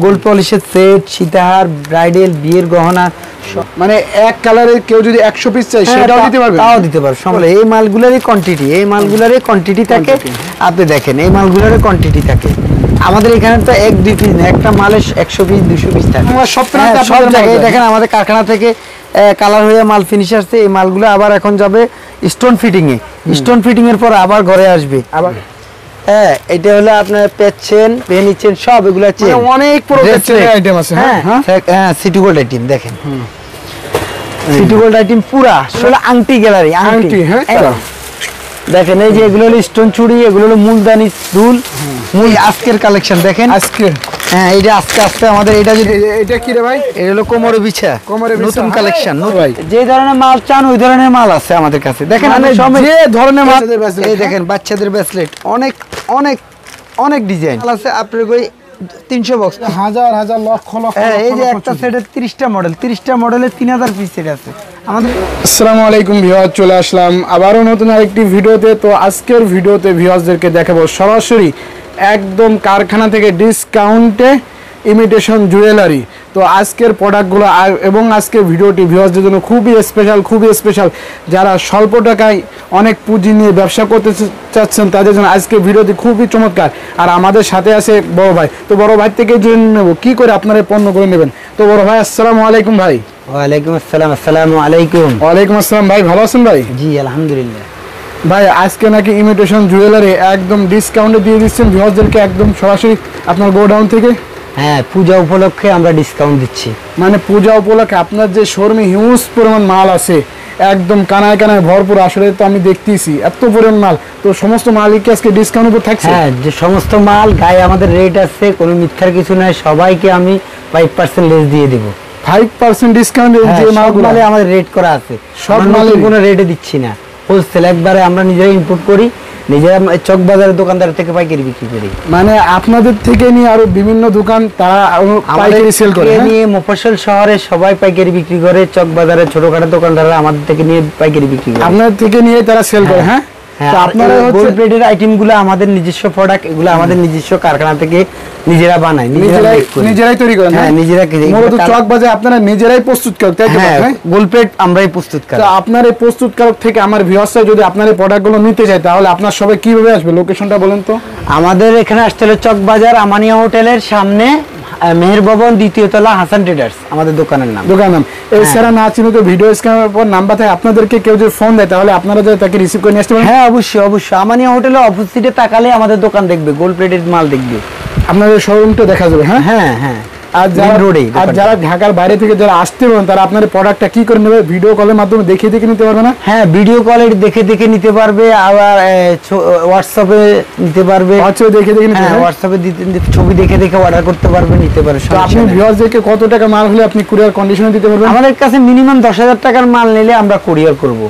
Gold পলিশের set, সীতাহার, bridal, বিয়ের গহনা, মানে এক কালারের কেউ যদি 100 পিস চাই সেটাও দিতে পারবে? তাও দিতে পারবে। সম্ভব এই মালগুলোরই কোয়ান্টিটি থাকে। আপনি দেখেন এই মালগুলোরই কোয়ান্টিটি থাকে। আমাদের এখানে তো 1-2 পিস না, একটা মালে 100 পিস 200 পিস থাকে। সব জায়গায় দেখেন আমাদের কারখানা থেকে কালার হয়ে মাল ফিনিশ আসছে। এই মালগুলো আবার এখন যাবে স্টোন ফিটিং এর পর আবার ঘরে আসবে। আবার হ্যাঁ, এটা হলো আপনার পেন চেন সব এগুলো চেন, অনেক আইটেম আছে। হ্যাঁ সিটি গোল্ড আইটেম দেখেন, সিটি গোল্ড আইটেম পুরা আসলে আংটি গ্যালারি আংটি। হ্যাঁ দেখেন এই যে এগুলো হলো স্টোন চুড়ি, এগুলো হলো মূলদানি দুল। আজকের কালেকশন দেখেন আজকের। হ্যাঁ এইটা আজকে আমাদের এটা কি রে ভাই? এটা হলো কোমরে বিছা নতুন কালেকশন। যে ধরনের মাল চান ওই ধরনের মাল আছে আমাদের কাছে। দেখেন যে ধরনের মাল, এই দেখেন বাচ্চাদের ব্রেসলেট, অনেক অনেক অনেক ডিজাইন আছে। আপনার কই 300 বক্স, হাজার হাজার লক্ষ লক্ষ। এই যে একটা সেটের 30টা মডেলের 3000 পিস সেট আছে আমাদের। আসসালামু আলাইকুম ভিউয়ার, চলে আসলাম আবারও নতুন আরেকটি ভিডিওতে। তো আজকের ভিডিওতে ভিউয়ারদেরকে দেখাবো সরাসরি একদম কারখানা থেকে ডিসকাউন্টে ইমিটেশন জুয়েলারি। তো আজকের প্রোডাক্টগুলো এবং আজকের ভিডিওটি ভিউয়ারদের জন্য খুবই স্পেশাল। যারা স্বল্প টাকায় অনেক পুঁজি নিয়ে ব্যবসা করতে চাচ্ছেন তাদের জন্য আজকের ভিডিওটি খুবই চমৎকার। আর আমাদের সাথে আছে বড় ভাই। তো বড় ভাই থেকে জেনে নেব কি করে আপনারা পণ্য করে নেবেন। তো বড় ভাই আসসালামু আলাইকুম ভাই। ওয়ালাইকুম আসসালাম। আসসালামু আলাইকুম। ওয়ালাইকুম আসসালাম ভাই, ভালো আছেন ভাই? জি আলহামদুলিল্লাহ। ভাই আজকে নাকি ইমিটেশন জুয়েলারি একদম ডিসকাউন্টে দিয়ে দিচ্ছেন ভিউয়ারদেরকে, একদম সরাসরি আপনার গোডাউন থেকে? হ্যাঁ, পূজা উপলক্ষে আমরা ডিসকাউন্ট দিচ্ছি। মানে পূজা উপলক্ষে আপনার যে শোরুমে হিউজ পরিমাণ মাল আছে, একদম কানায় ভরপুর। আসলে তো আমি দেখতেছি এত পরিমাণ মাল, তো সমস্ত মালই কি আজকে ডিসকাউন্ট উপর থাকছে? হ্যাঁ, যে সমস্ত মাল গায়ে আমাদের রেট আছে, কোনো মিথ্যার কিছু নাই। সবাইকে আমি 5% লেস দিয়ে দেব। 5% ডিসকাউন্ট? যে মালগুলো আমাদের রেট করা আছে, সব মালে কোনো রেটে দিচ্ছি না। হোলসেল একবারে আমরা নিজেরা ইম্পোর্ট করি, নিজেরা চক বাজারের দোকানদার থেকে পাইকারি বিক্রি করি। মানে আপনাদের থেকে নিয়ে আরো বিভিন্ন দোকান তারা পাইকারি সেল করে? নিয়ে মফস্বল শহরে সবাই পাইকারি বিক্রি করে, চক বাজারে ছোটখাটো দোকানদাররা আমাদের থেকে নিয়ে পাইকারি বিক্রি করে। আপনাদের থেকে নিয়ে তারা সেল করে? হ্যাঁ। আপনারা গোল্ড প্লেটের আইটেমগুলো আমাদের নিজস্ব প্রোডাক্ট, এগুলো আমাদের নিজস্ব কারখানা থেকে নিজেরা বানাই, নিজেরাই তৈরি করেন? হ্যাঁ নিজেরা। মূলত চক বাজারে আপনারা নিজেরাই প্রস্তুত করেন, তাই তো? হ্যাঁ, গোল্ড প্লেট আমরাই প্রস্তুত করি। তো আপনার এই প্রস্তুতকারক থেকে আমার ভিউয়ার্সরা যদি আপনার এই প্রোডাক্টগুলো নিতে চায় তাহলে আপনার সবাই কিভাবে আসবে? লোকেশনটা বলেন তো। আমাদের এখানে আসতে হলে চক বাজার আমানিয়া হোটেলের সামনে, মেহের ভবন, 2য় তলা, হাসান ট্রেডার্স আমাদের দোকানের নাম। এছাড়া না চিনো তো ভিডিও স্ক্রিনের উপর নাম্বার থাকে, আপনাদেরকে কেউ যদি ফোন দেয় তাহলে আপনারা যদি তাকে রিসিভ করে নিয়ে আসতে পারেন? হ্যাঁ অবশ্যই। আমানিয়া হোটেলের অপোজিটে তাকালে আমাদের দোকান দেখবে, গোল্ড প্লেটেড মাল দেখবে, আপনাদের শোরুমটা দেখা যাবে। হ্যাঁ হ্যাঁ হ্যাঁ। আর যারা ঢাকার বাইরে থেকে যারা আসতে পারেন তারা আপনার প্রোডাক্টটা কি করে নেবে? ভিডিও কলের মাধ্যমে দেখে নিতে পারবে না? হ্যাঁ, ভিডিও কলে দেখে নিতে পারবে, আবার হোয়াটসঅ্যাপে নিতে পারবে। হোয়াটসঅ্যাপে ছবি দেখে অর্ডার করতে পারবে, নিতে পারবে। আপনি ভিউয়ারদেরকে কত টাকা মাল হলে আপনি কুরিয়ার কন্ডিশনে দিতে পারবেন? আমাদের কাছে মিনিমাম 10,000 টাকার মাল নিলে আমরা কুরিয়ার করব।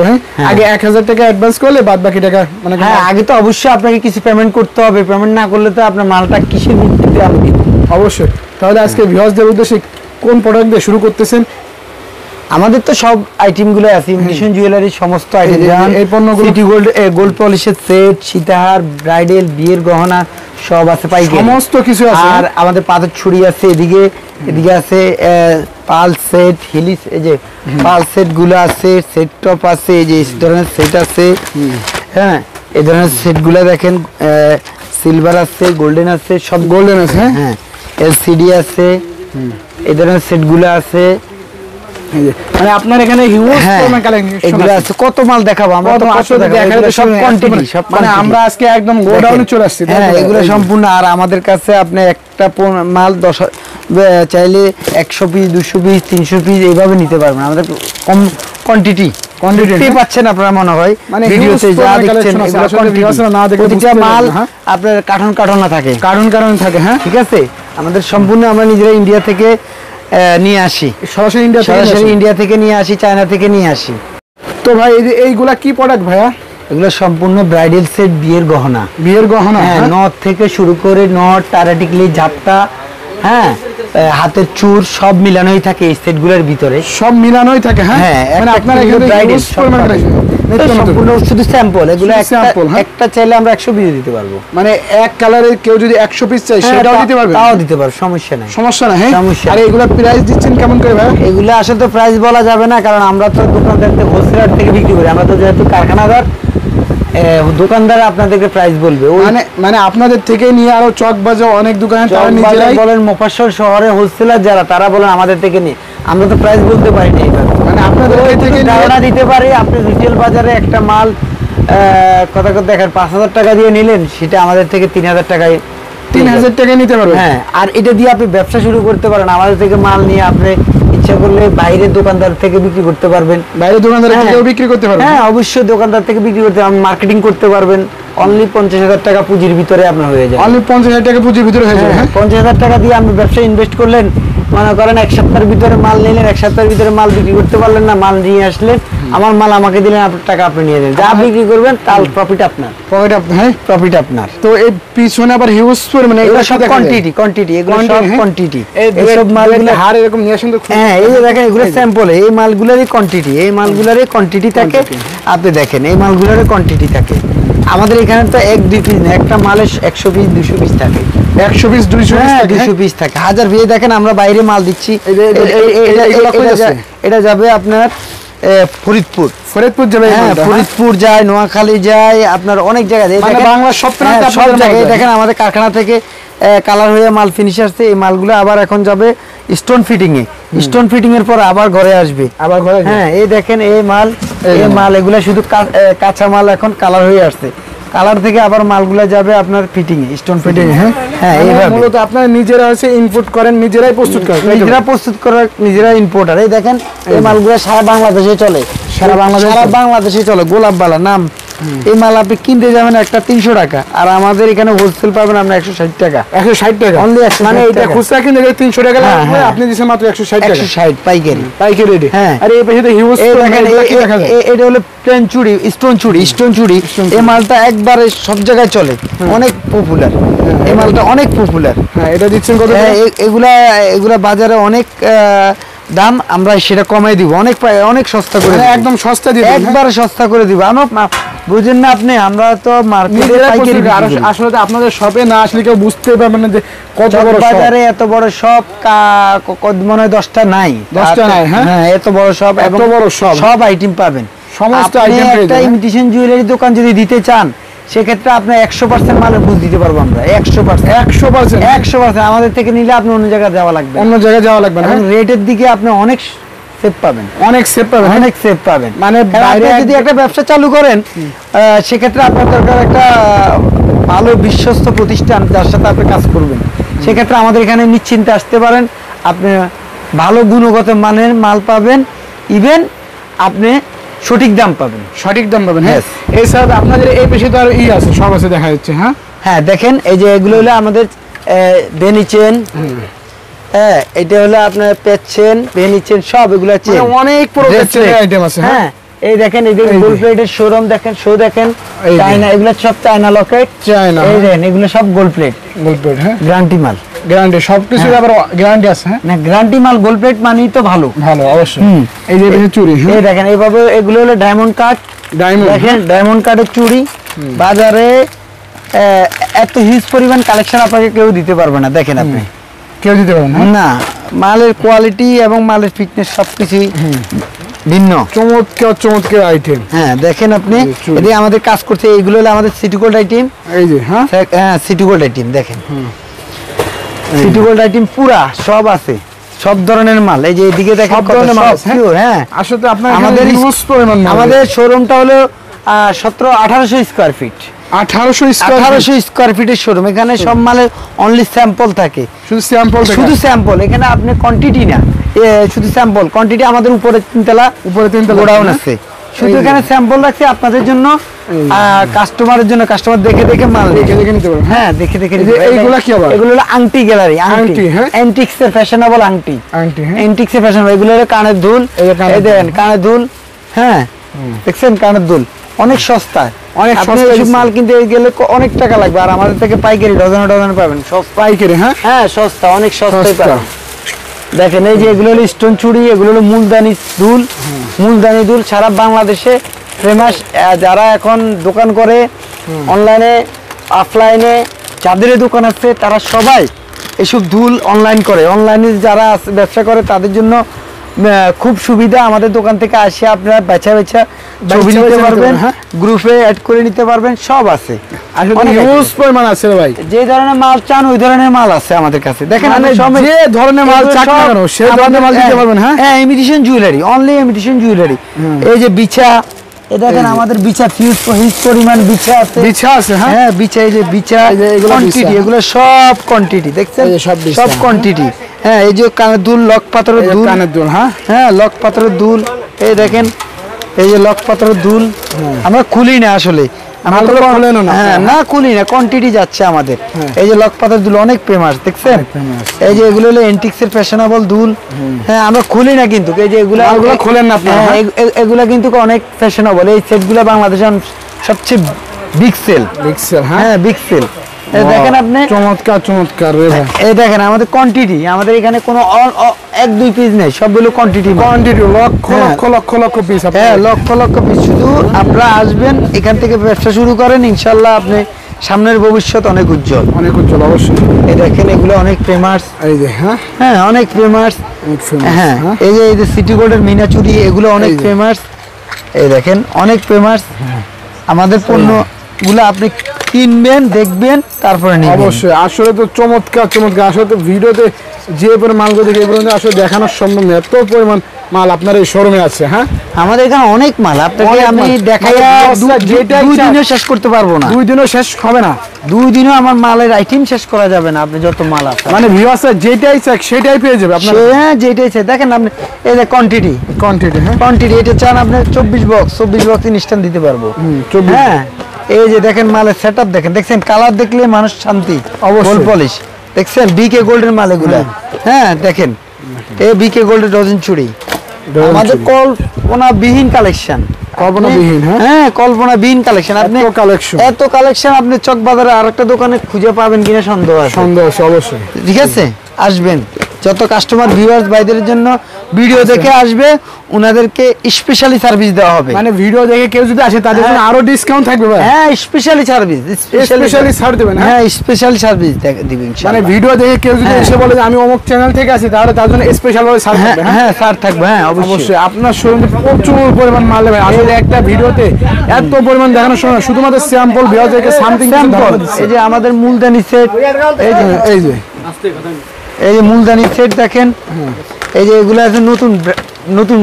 হ্যাঁ, আগে 1,000 টাকা অ্যাডভান্স করলে বাদ বাকি টাকা মানে? হ্যাঁ, আগে তো অবশ্যই আপনাকে কিছু পেমেন্ট করতে হবে। পেমেন্ট না করলে তো আপনার মালটা কিসের ভিত্তিতে আমি দিব? অবশ্যই। তাহলে আজকে ভিউয়ারদের উদ্দেশ্যে কোন প্রোডাক্ট দিয়ে শুরু করতেছেন? আমাদের তো সব আইটেমগুলো আছে, ইমিটেশন জুয়েলারির সমস্ত আইটেম। এই পণ্যগুলো সিটি গোল্ড পলিশের সেট, সীতাহার, ব্রাইডাল, বিয়ের গহনা সব আছে পাইকারি, সমস্ত কিছু আছে। আর আমাদের পাথর ছুরি আছে, এদিকে আছে পাল সেট, হিলিস, এই যে পাল সেট গুলো আছে, সেট টপ আছে, এই যে এই ধরনের সেট আছে। হ্যাঁ, এই ধরনের সেট গুলো দেখেন, সিলভার আছে, গোল্ডেন আছে, সব গোল্ডেন আছে। হ্যাঁ, এলসিডি আছে, এই ধরনের সেট গুলো আছে। মানে আপনার এখানে হিউজ পরিমাণ কালেকশন এগুলো আছে। কত মাল দেখাবো আমরা? তো সব কোয়ান্টিটি, মানে আমরা আজকে একদম গোডাউনে চলে আসছি। হ্যাঁ, এগুলো সম্পূর্ণ। আর আমাদের কাছে আপনি একটা মাল 10 চাইলে 100 পিস, 200 পিস, 300 পিস এইভাবে নিতে পারবেন। আমাদের কম কোয়ান্টিটি পাচ্ছেন আপনারা মনে হয় ভিডিওতে যা দেখছেন, প্রতিটা মাল আপনার কার্টন থাকে। হ্যাঁ, ঠিক আছে। আমাদের সম্পূর্ণ আমরা নিজেরা ইন্ডিয়া থেকে নিয়ে আসি, সরাসরি ইন্ডিয়া থেকে নিয়ে আসি, চায়না থেকে নিয়ে আসি। তো ভাই এইগুলা কি প্রোডাক্ট ভাইয়া? এগুলো সম্পূর্ণ ব্রাইডাল সেট, বিয়ের গহনা। হ্যাঁ, নথ থেকে শুরু করে নট, টারাটিকলি, ঝাপটা, হ্যাঁ, হাতের চূড় সব মিলানোই থাকে এই সেটগুলোর ভিতরে, সব মিলানোই থাকে। হ্যাঁ, মানে আপনারা এখানে ব্রাইডাল সম্পূর্ণ শুধু স্যাম্পল, এগুলো একটা চাইলে আমরা 100 পিস দিতে পারবো। মানে এক কালারের কেউ যদি 100 পিস চাই সেটাও দিতে পারবে? তাও দিতে পারবো, সমস্যা নাই। সমস্যা না, হ্যাঁ। আর এগুলা প্রাইস দিচ্ছেন কেমন করে ভাই? এগুলো আসলে তো প্রাইস বলা যাবে না, কারণ আমরা তো দোকানদার থেকে হোলসেলার থেকে বিক্রি করি। আমরা তো যেহেতু কারখানাদার, দোকানদার আপনাদেরকে প্রাইস বলবে। মানে আপনাদের থেকে নিয়ে আরো চক বাজার অনেক দোকানে তারা নিজেরাই বলেন, মফস্বল শহরে হোলসেলার যারা তারা বলেন আমাদের থেকে নিয়ে, আমরা তো প্রাইস বলতে পারি না। মানে আপনাদের থেকে ধারণা দিতে পারি। আপনি রিটেল বাজারে একটা মাল কথা কথা দেখেন 5000 টাকা দিয়ে নিলেন, সেটা আমাদের থেকে 3000 টাকায় 3000 টাকা নিতে পারবেন। হ্যাঁ, আর এটা দিয়ে আপনি ব্যবসা শুরু করতে পারেন। আমাদের থেকে মাল নিয়ে আপনি ইচ্ছা করলে বাইরের দোকানদার থেকে বিক্রি করতে পারবেন। বাইরের দোকানদার থেকেও বিক্রি করতে পারবেন? হ্যাঁ, অবশ্যই দোকানদার থেকে বিক্রি করতে, আপনি মার্কেটিং করতে পারবেন। অনলি 50,000 টাকা পুঁজির ভিতরে আপনার হয়ে যায়। অনলি 50,000 টাকা পুঁজির ভিতরে হয়ে যায়। 50,000 টাকা দিয়ে আপনি ব্যবসা ইনভেস্ট করলেন, মনে করেন 1 সপ্তাহের ভিতরে মাল নিলেন, 1 সপ্তাহের ভিতরে মাল বিক্রি করতে পারলেন না, মাল নিয়ে আসলেন, আমার মাল আমাকে দিলেন, আপনার টাকা আপনি নিয়ে নেন, যা বিক্রি করবেন তার প্রফিট আপনার। হ্যাঁ, প্রফিট আপনার। তো এই পিছনে আবার হিউজ মানে এগুলো সব কোয়ান্টিটি, এগুলো সব কোয়ান্টিটি। এই সব মালগুলো হার এরকম নিয়ে আসেন তো। হ্যাঁ, এই যে দেখেন এগুলো স্যাম্পল, এই মালগুলোরই কোয়ান্টিটি, এই মালগুলোরই কোয়ান্টিটি থাকে। আপনি দেখেন এই মালগুলোরই কোয়ান্টিটি থাকে। আমাদের এখানে তো 1-2 পিস না, একটা মালে 100 পিস 200 পিস থাকে। 100 পিস 200 পিস থাকে, 1000 পিস। দেখেন আমরা বাইরে মাল দিচ্ছি, এটা যাবে আপনার ফরিদপুর যাবে। ফরিদপুর যায়, নোয়াখালী যায়, আপনার অনেক জায়গায়, বাংলা সব জায়গায়। দেখেন আমাদের কারখানা থেকে কালার হয়ে মাল ফিনিশ আসছে। এই মালগুলো আবার এখন যাবে স্টোন ফিটিং এ। স্টোন ফিটিং এর পর আবার ঘরে আসবে। হ্যাঁ, এই দেখেন এই মাল এগুলা শুধু কাঁচা মাল, এখন কালার হয়ে আসছে। কালার থেকে আবার মালগুলা যাবে আপনার ফিটিং এ, স্টোন ফিটিং এ। হ্যাঁ, এইভাবে মূলত আপনারা নিজেরা আছে ইনপুট করেন, নিজেরাই প্রস্তুত করেন, নিজেরা ইম্পোর্টার। এই দেখেন এই মালগুলো সারা বাংলাদেশে চলে, সারা বাংলাদেশে চলে। গোলাপবালা নাম, এই মাল আপনি কিনতে যাবেন একটা 300 টাকা, আর আমাদের এখানে হোলসেল পাবেন আমরা 160 টাকা। 160 টাকা অনলি, মানে এটা খুচরা কিনতে গেলে 300 টাকা লাগবে, আপনি দিচ্ছেন মাত্র 160 টাকা। 160 পাইকারি রেটে। হ্যাঁ, আর এই পাশে হিউজ এটা হলো প্লেন চুড়ি, স্টোন চুড়ি। এই মালটা একবারে সব জায়গায় চলে, অনেক পপুলার। এই মালটা অনেক পপুলার। হ্যাঁ, এটা দিচ্ছেন কত? এগুলা বাজারে অনেক দাম, আমরা সেটা কমাই দিব, অনেক সস্তা করে, একদম সস্তা দিব, একবারে সস্তা করে দিব। বুঝেন না আপনি, আমরা তো মার্কেটে পাইকারি। আসলে আপনাদের শপে না আসলে কেউ বুঝতে পারবেন না যে কত বড় বাজারে এত বড় শপ, মনে হয় 10টা নাই। হ্যাঁ, এত বড় শপ, এত বড় শপ, সব আইটেম পাবেন, সমস্ত আইটেম। একটা ইমিটেশন জুয়েলারি দোকান যদি দিতে চান, সেক্ষেত্রে আপনি 100% মালের বুঝ দিতে পারবো আমরা। 100% আমাদের থেকে নিলে আপনি অন্য জায়গায় যাওয়া লাগবে, না। রেটের দিকে আপনি অনেক সেভ পাবেন, মানে বাইরে যদি একটা ব্যবসা চালু করেন, সেক্ষেত্রে আপনার দরকার একটা ভালো বিশ্বস্ত প্রতিষ্ঠান যার সাথে আপনি কাজ করবেন। সেক্ষেত্রে আমাদের এখানে নিশ্চিন্তে আসতে পারেন, আপনি ভালো গুণগত মানের মাল পাবেন, ইভেন আপনি সঠিক দাম পাবেন। হ্যাঁ, এছাড়া আপনাদের এই পেশে তো আর আছে, সব আছে দেখা যাচ্ছে। হ্যাঁ, দেখেন এই যে এগুলো হলো আমাদের বেনি চেন। হ্যাঁ, এটা হলো আপনার পেচ চেন, বেনি চেন, সব এগুলো আছে, অনেক আইটেম আছে। হ্যাঁ, এই দেখেন এই গোল্ড প্লেটের শোরুম দেখেন, দেখেন চায়না, এগুলো সব চায়না লকেট, এই দেখেন এগুলো সব গোল্ড প্লেট। হ্যাঁ, গ্যারান্টি মাল, সবকিছু আবার গ্যারান্টি আছে। না, গ্যারান্টি মাল, গোল্ড প্লেট মানেই তো ভালো অবশ্যই। এই যে চুড়ি, এই দেখেন এইভাবে, এগুলো হলো ডায়মন্ড কাট। দেখেন ডায়মন্ড কাটের চুড়ি, বাজারে এত হিউজ পরিমাণ কালেকশন আপনাকে কেউ দিতে পারবে না। দেখেন আপনি কেউ দিতে পারবেন না, মালের কোয়ালিটি এবং মালের ফিটনেস সবকিছুই ভিন্ন, চমৎকার আইটেম। হ্যাঁ, দেখেন আপনি এদিকে আমাদের কাজ করছে, এইগুলো হলো আমাদের সিটি গোল্ড আইটেম। এই যে হ্যাঁ, সিটি গোল্ড আইটেম দেখেন, সিটি গোল্ড আইটেম পুরা সব আছে, সব ধরনের মাল। এই যে এদিকে দেখেন সব ধরনের মাল। হ্যাঁ, আসলে আপনার আমাদের শোরুমটা হলো 1700-1800 স্কয়ার ফিট। 1800 স্কয়ার ফিটের শোরুম। এখানে সব মালের অনলি স্যাম্পল থাকে, শুধু স্যাম্পল। এখানে আপনি কোয়ান্টিটি না, শুধু স্যাম্পল। কোয়ান্টিটি আমাদের উপরে 3 তলা গোডাউন আছে, শুধু এখানে স্যাম্পল রাখছি আপনাদের জন্য, কাস্টমারের জন্য। কাস্টমার দেখে মাল দেখে নিতে পারবে। হ্যাঁ, দেখে নিতে পারবে। এইগুলা কি আবার? এগুলো হলো আংটি গ্যালারি, আংটি, অ্যান্টিক্স এর ফ্যাশনেবল আংটি, অ্যান্টিক্স এর ফ্যাশনেবল। এগুলো হলো কানের দুল, এই দেখেন কানের দুল। হ্যাঁ, দেখছেন কানের দুল, অনেক সস্তা, অনেক সস্তা মাল কিনতে গেলে অনেক টাকা লাগবে, আর আমাদের থেকে পাইকারি ডজনে পাবেন, সব পাইকারি। হ্যাঁ, সস্তা, অনেক সস্তায় পাবেন। দেখেন এই যে এগুলো হলো স্টোন চুড়ি, এগুলো হলো মুলদানি দুল। সারা বাংলাদেশে ফেমাস যারা এখন দোকান করে অনলাইনে অফলাইনে যাদের দোকান আছে তারা সবাই এসব দুল অনলাইন করে। অনলাইনে যারা ব্যবসা করে তাদের জন্য খুব সুবিধা। আমাদের দোকান থেকে আসে আপনারা বেচা ছবি নিতে পারবেন, গ্রুপে অ্যাড করে নিতে পারবেন, সব আছে। হিউজ পরিমাণ আছে ভাই, যে ধরনের মাল চান ওই ধরনের মাল আছে আমাদের কাছে। দেখেন যে ধরনের মাল চান না কেন সেই ধরনের মাল দিতে পারবেন। হ্যাঁ, imitation jewellery, only imitation jewellery. এই যে বিছা, এ দেখেন আমাদের বিছা হিউজ পরিমাণ বিছা আছে। বিছা আছে, হ্যাঁ বিছা, এই যে বিছা কোয়ান্টিটি, এগুলো সব কোয়ান্টিটি দেখছেন, সব কোয়ান্টিটি। হ্যাঁ, এই যে কানের দুল, লক পাথরের দুল, কানের দুল, হ্যাঁ লক পাথরের দুল। এই দেখেন এই যে লক পাথরের দুল, আমরা খুলি না আসলে, না খুলি না, কোয়ান্টিটি যাচ্ছে আমাদের। এই যে লক পাথরের দুল অনেক ফেমাস দেখছেন। এই যে এগুলো হলো এন্টিক্সের ফ্যাশনেবল দুল। হ্যাঁ, আমরা খুলি না কিন্তু, এই যে এগুলো খুলেন না আপনারা, এগুলা কিন্তু অনেক ফ্যাশনেবল। এই সেটগুলো বাংলাদেশের সবচেয়ে বিগ সেল। হ্যাঁ, বিগ সেল। দেখেন আপনি, চমৎকার চমৎকার রে ভাই। এই দেখেন আমাদের কোয়ান্টিটি, আমাদের এখানে কোনো 1-2 পিস নেই, সবগুলো কোয়ান্টিটি লক্ষ লক্ষ লক্ষ লক্ষ পিস। হ্যাঁ, লক্ষ লক্ষ পিস। শুধু আপনারা আসবেন, এখান থেকে ব্যবসা শুরু করেন, ইনশাল্লাহ আপনি সামনের ভবিষ্যৎ অনেক উজ্জ্বল, অনেক উজ্জ্বল অবশ্যই। এই দেখেন এগুলো অনেক ফেমাস। এই যে হ্যাঁ অনেক ফেমাস। হ্যাঁ, এই যে সিটি গোল্ডের মিনাচুরি, এগুলো অনেক ফেমাস। এই দেখেন অনেক ফেমাস। আমাদের পণ্যগুলো আপনি কিনবেন, দেখবেন, তারপরে নিবেন। অবশ্যই। আসলে তো চমৎকার চমৎকার, আসলে তো ভিডিওতে যে পরিমাণ মালগুলো দেখে এগুলো আসলে দেখানোর সম্ভব নেই, এত পরিমাণ মাল আপনার এই শোরুমে আছে। হ্যাঁ, আমাদের এখানে অনেক মাল, আপনাকে আমি দেখাই 2 দিনও শেষ করতে পারবো না। 2 দিনও শেষ হবে না, 2 দিনও আমার মালের আইটেম শেষ করা যাবে না। আপনি যত মাল আছে, মানে ভিউয়ার্সরা যেটাই চাই সেটাই পেয়ে যাবে আপনার। হ্যাঁ, যেটাই চাই। দেখেন আপনি এই যে কোয়ান্টিটি, হ্যাঁ কোয়ান্টিটি, এটা চান আপনি 24 বক্স ইনস্ট্যান্ট দিতে পারবো। হ্যাঁ, এই যে দেখেন মালের সেটআপ দেখেন, দেখছেন কালার দেখলে মানুষ শান্তি। গোল্ড পলিশ দেখছেন, বিকে গোল্ডের মাল এগুলা। হ্যাঁ, দেখেন এই বিকে গোল্ডের ডজন চুড়ি, আমাদের কল্পনাবিহীন কালেকশন। হ্যাঁ, কল্পনাবিহীন কালেকশন। আপনি এত কালেকশন আপনি চকবাজারে আরেকটা দোকানে খুঁজে পাবেন কিনা সন্দেহ আছে। অবশ্যই, ঠিক আছে, আসবেন। যত কাস্টমার ভিউয়ার্স ভাইদের জন্য ভিডিও দেখে আসবে, উনাদেরকে স্পেশালি সার্ভিস দেওয়া হবে। মানে ভিডিও দেখে কেউ যদি আসে তাদের জন্য আরো ডিসকাউন্ট থাকবে ভাই। হ্যাঁ, স্পেশালি সার্ভিস, স্পেশালি ছাড় দিবেন। হ্যাঁ, স্পেশালি সার্ভিস দিবেন। মানে ভিডিও দেখে কেউ যদি এসে বলে যে আমি অমুক চ্যানেল থেকে আসি, তাহলে তার জন্য স্পেশাল ভাবে ছাড় থাকবে। হ্যাঁ, ছাড় থাকবে। হ্যাঁ, অবশ্যই। আপনার শোরুমে প্রচুর পরিমাণ মাল ভাই। আসলে একটা ভিডিওতে এত পরিমাণ দেখানোর সময় শুধুমাত্র স্যাম্পল ভিউয়ারদেরকে সামথিং স্যাম্পল। এই যে আমাদের মূলদানি সেট, এই যে মূলদানি সেট দেখেন। এই যে এগুলো আছে নতুন নতুন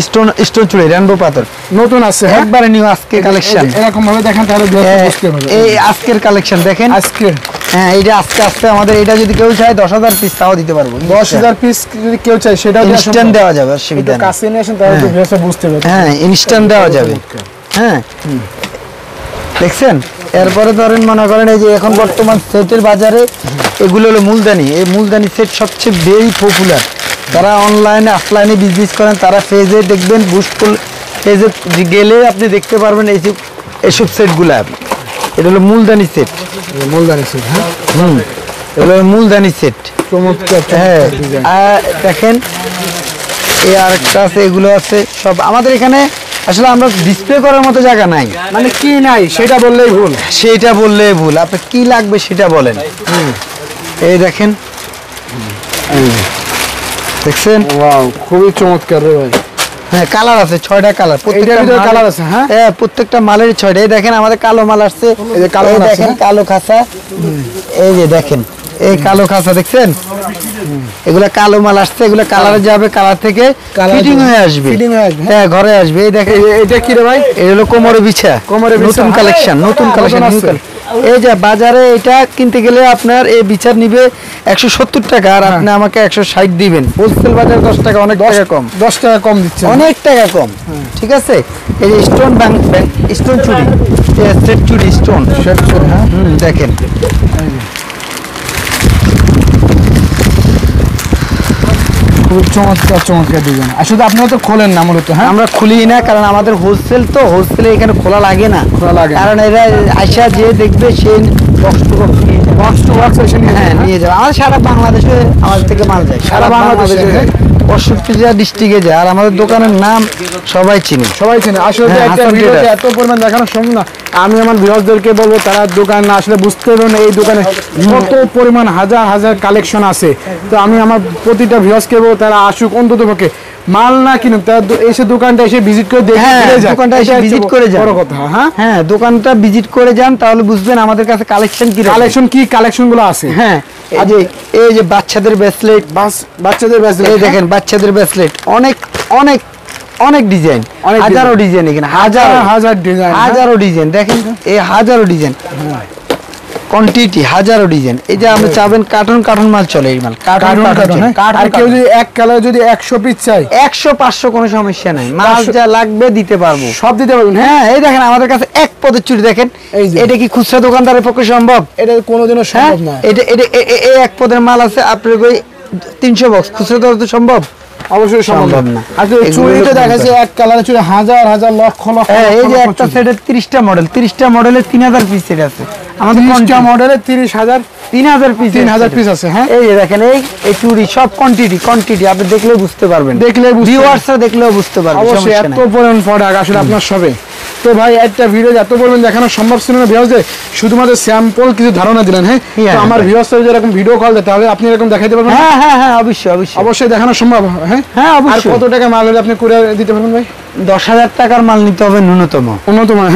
স্টোন চুড়ি, রেনবো পাথর নতুন আছে, একবারে নিউ আজকে কালেকশন। এরকম ভাবে দেখেন তাহলে বুঝতে পারবেন। এই আজকের কালেকশন দেখেন, আজকে। হ্যাঁ, এইটা আজকে আমাদের, এটা যদি কেউ চায় 10,000 পিস তাও দিতে পারবো। 10,000 পিস যদি কেউ চায় সেটাও ইনস্ট্যান্ট দেওয়া যাবে, অসুবিধা নেই। কাছে নিয়ে আসেন তাহলে তো বুঝতে পারবেন। হ্যাঁ, ইনস্ট্যান্ট দেওয়া যাবে। হ্যাঁ, দেখছেন। এরপরে ধরেন মনে করেন এই যে এখন বর্তমান সেটের বাজারে এগুলো হলো মূলদানি। এই মূলদানি সেট সবচেয়ে বেশি পপুলার। যারা অনলাইনে অফলাইনে বিজনেস করেন তারা পেজে দেখবেন, বুস্ট পেজে গেলে আপনি দেখতে পারবেন এইসব সেটগুলা। এটা হলো মূলদানি সেট। মূলদানি সেট, হ্যাঁ, এগুলো মূলদানি সেট। হ্যাঁ, দেখেন এই আরেকটা আছে, এগুলো আছে সব আমাদের এখানে। আসলে আমরা ডিসপ্লে করার মতো জায়গা নাই, মানে কি নাই সেটা বললেই ভুল। সেটা বললেই ভুল। আপনি কি লাগবে সেটা বলেন। এই দেখেন, দেখছেন, ওয়াও, খুবই চমৎকার রে ভাই। হ্যাঁ, কালার আছে 6টা কালার, প্রত্যেকটা কালার আছে। হ্যাঁ, প্রত্যেকটা মালের 6টা। এই দেখেন আমাদের কালো মাল আসছে, এই যে কালো দেখেন কালো খাসা। এই যে দেখেন এই কালো খাসা দেখছেন, এগুলা কালো মাল আসছে, এগুলা কালারে যাবে, কালার থেকে ফিটিং হয়ে আসবে। হ্যাঁ, ঘরে আসবে। এই দেখেন এটা কি রে ভাই? এই হলো কোমরে বিছা, নতুন কালেকশন, নতুন কালেকশন। এই যে বাজারে এটা কিনতে গেলে আপনার এই বিচার নিবে 170 টাকা, আর আপনি আমাকে 160 দিবেন। হোলসেল বাজারে 10 টাকা, অনেক টাকা কম, 10 টাকা কম দিচ্ছে, অনেক টাকা কম। ঠিক আছে। এই যে স্টোন চুড়ি, সেট চুড়ি, স্টোন সেট চুড়ি। হ্যাঁ, দেখেন খুব চমৎকার চমৎকার ডিজাইন। আসলে আপনারা তো খোলেন না মূলত। হ্যাঁ, আমরা খুলি না, কারণ আমাদের হোলসেল তো, হোলসেলে এখানে খোলা লাগে না। কারণ এরা আইসা যে দেখবে সে বক্স টু বক্স এসে নিয়ে যাবে। আমাদের সারা বাংলাদেশে আমাদের থেকে মাল যায়, সারা বাংলাদেশে। 65 ডিস্ট্রিক্টে যায়, আর আমাদের দোকানের নাম সবাই চিনে। আসলে তো একটা ভিডিওতে এত পরিমাণ দেখানো সম্ভব না। আমি আমার ভিউয়ারদেরকে বলবো তারা দোকান না আসলে বুঝতে পারবেন এই দোকানে কত পরিমাণ হাজার হাজার কালেকশন আছে। তো আমি আমার প্রতিটা ভিউয়ার্সকে বলবো তারা আসুক, অন্ততপক্ষে মাল না কিনুক, তারা এসে দোকানটা এসে ভিজিট করে দেখে যায়, দোকানটা এসে ভিজিট করে যান। বড় কথা। হ্যাঁ, দোকানটা ভিজিট করে যান, তাহলে বুঝবেন আমাদের কাছে কালেকশন কি কালেকশনগুলো আছে। হ্যাঁ, এই যে বাচ্চাদের ব্রেসলেট, এই দেখেন বাচ্চাদের ব্রেসলেট, অনেক অনেক অনেক ডিজাইন, হাজারো ডিজাইন, এখানে হাজারো ডিজাইন দেখেন, এই হাজারো ডিজাইন কোয়ান্টিটি, হাজারো ডিজাইন। এই যে আপনি চাবেন কার্টন কার্টন মাল চলে, এই মাল কার্টন। আর কেউ যদি এক কালার যদি 100 পিস চাই, 100-500 কোনো সমস্যা নাই, মাল যা লাগবে দিতে পারবো, সব দিতে পারবেন। হ্যাঁ, এই দেখেন আমাদের কাছে এক পদের চুড়ি দেখেন, এটা কি খুচরা দোকানদারের পক্ষে সম্ভব? এটা কোনোদিনও সম্ভব না। এটা এই এক পদের মাল আছে আপনার ওই 300 বক্স, খুচরা দেওয়া তো সম্ভব? অবশ্যই সম্ভব না। আর চুড়িতে দেখাচ্ছে এক কালারের চুড়ি হাজার হাজার লক্ষ লক্ষ। এই যে একটা সেটের 30টা মডেল, 30টা মডেলের 3000 পিস সেট আছে আমাদের। 30টা মডেলের 30,000 পিস আছে। হ্যাঁ, এই যে দেখেন এই চুড়ি সব কোয়ান্টিটি আপনি দেখলে বুঝতে পারবেন, ভিউয়ার্সরা দেখলেও বুঝতে পারবে। অবশ্যই এত পরিমাণ প্রোডাক্ট আসলে আপনার সবে। তো ভাই একটা ভিডিও এত পরিমাণ দেখানো সম্ভব ছিল না ভিউয়ার্সদের, শুধুমাত্র স্যাম্পল কিছু ধারণা দিলেন। হ্যাঁ, তো আমার ভিউয়ার্সরা যদি এরকম ভিডিও কল দেয় তাহলে আপনি এরকম দেখাইতে পারবেন? হ্যাঁ, অবশ্যই দেখানো সম্ভব। হ্যাঁ, আর কত টাকা মাল হলে আপনি কুরিয়ার দিতে পারবেন ভাই? 10,000 টাকার মাল নিতে হবে ন্যূনতম।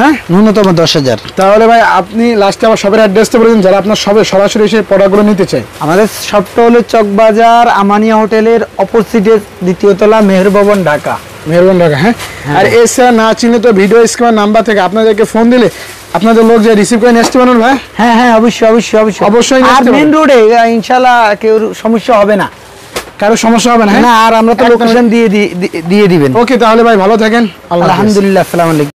হ্যাঁ, ন্যূনতম 10,000। তাহলে ভাই আপনি লাস্টে আমার শপের অ্যাড্রেসটা বলে দিন, যারা আপনার শপে সরাসরি এসে প্রোডাক্টগুলো নিতে চায়। আমাদের শপটা হলো চকবাজার আমানিয়া হোটেলের অপোজিটে, 2য় তলা, মেহের ভবন, ঢাকা। হ্যাঁ, আর এছাড়া না চিনলে তো ভিডিও স্ক্রিনের নাম্বার থেকে আপনাদেরকে ফোন দিলে আপনাদের লোক যে রিসিভ করে নিয়ে আসতে পারেন ভাই। হ্যাঁ, অবশ্যই। আর মেইন রোডে ইনশাআল্লাহ কেউ সমস্যা হবে না, কারো সমস্যা হবে না। আর আমরা তো লোকেশন দিয়ে দিবেন। ওকে, তাহলে ভাই ভালো থাকেন। আলহামদুলিল্লাহ, আসসালামু আলাইকুম।